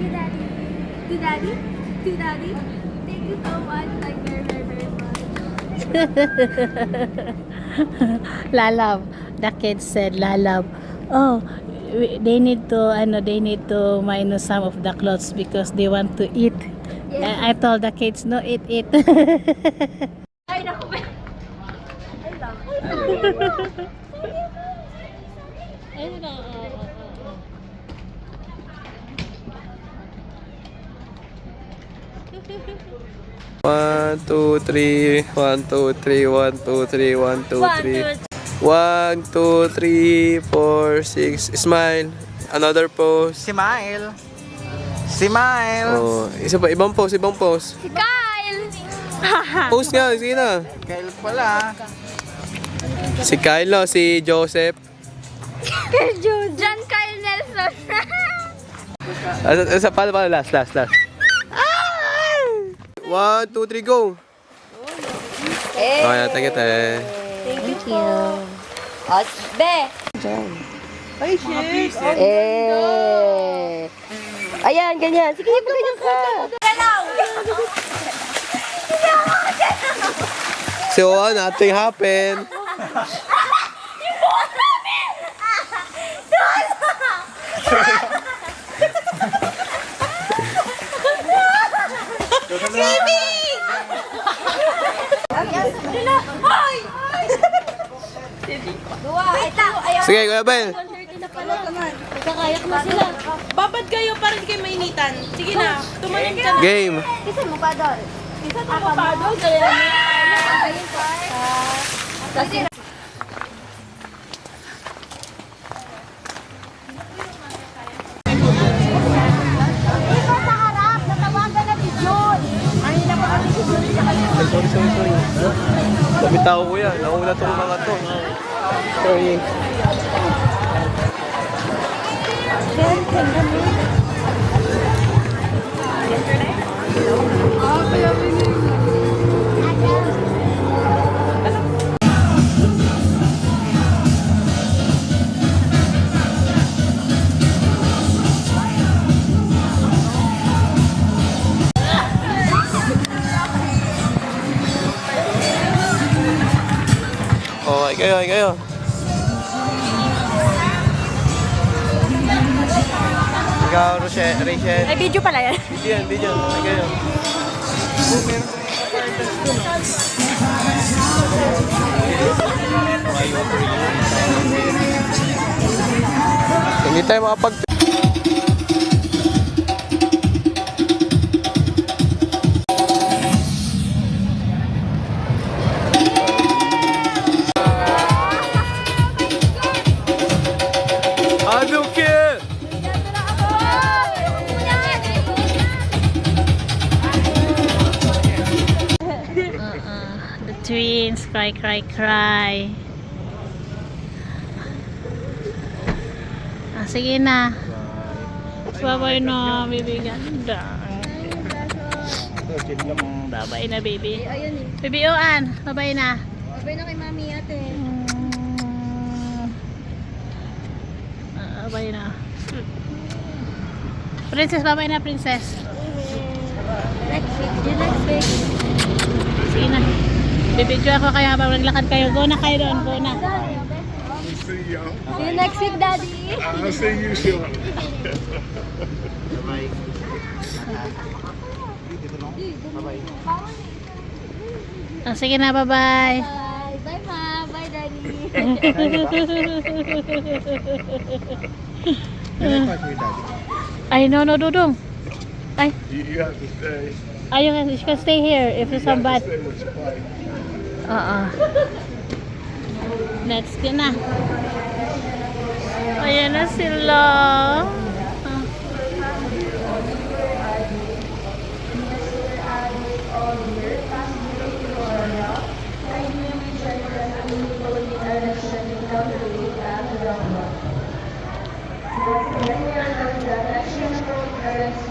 you, Daddy. To Daddy. To Daddy. Thank you so much. Like, very, very, very much. Lalab. The kids said, Lalab. Oh, they need to minus some of the clothes because they want to eat. Yes. I told the kids, no, eat. Ay, naku. Ay, lang. One, two, three. 1, 2, 3. 1, 2, 3. 1, 2, 3. 1, 2, 3, 4, 6. Smile. Another pose. Smile. Smile. Oh, isa pa, ibang pose. Si Kyle! Pose nga, sige na. Kyle pala. Si Kylo, si Joseph. John Kyle Nelson. Asa pa, last. 1, 2, 3, go. Okay, thank you. Thank you. At be. Ay, shit. Ayan, ganyan. Sige, ganyan ka. Galaw! So, nothing happened. Sige, Kuya Bel. Nagkakayak na sila. Babad kayo para di kayo mainitan. Sige na, tumanim ka na. Game. Kisan mo pa doon. Isa to papado, kaya Sa harap, natawagan na si Jun. Ay, napakalala si Jun. Sorry. Bumitaw ko yan. Nauna itong mga to. Sorry. Okay, kayo. Ikaw, Rachel. Ay, video pala yan. Video. Okay, kayo. Hindi tayo makapag... Hadouken! The twins cry. Sige na. Babay na, baby. Ganda. Babay na, baby. Ayun eh. Baby Oan, babay na. Babay na kay mami ate. Babay na. Princess, babay na, princess. Next week. Sige na. Bibidyo ako kayo habang naglakad kayo. Go na kayo doon. Go na. See you next week, Daddy. I'll see you soon. Sige na, bye-bye. Bye, Ma. Bye, Daddy. Ay, no, Dudong. Ay, You have to stay. you can stay here if it's some bad. Stay with your wife. Next ka na. Ayan na sila. Direction from parents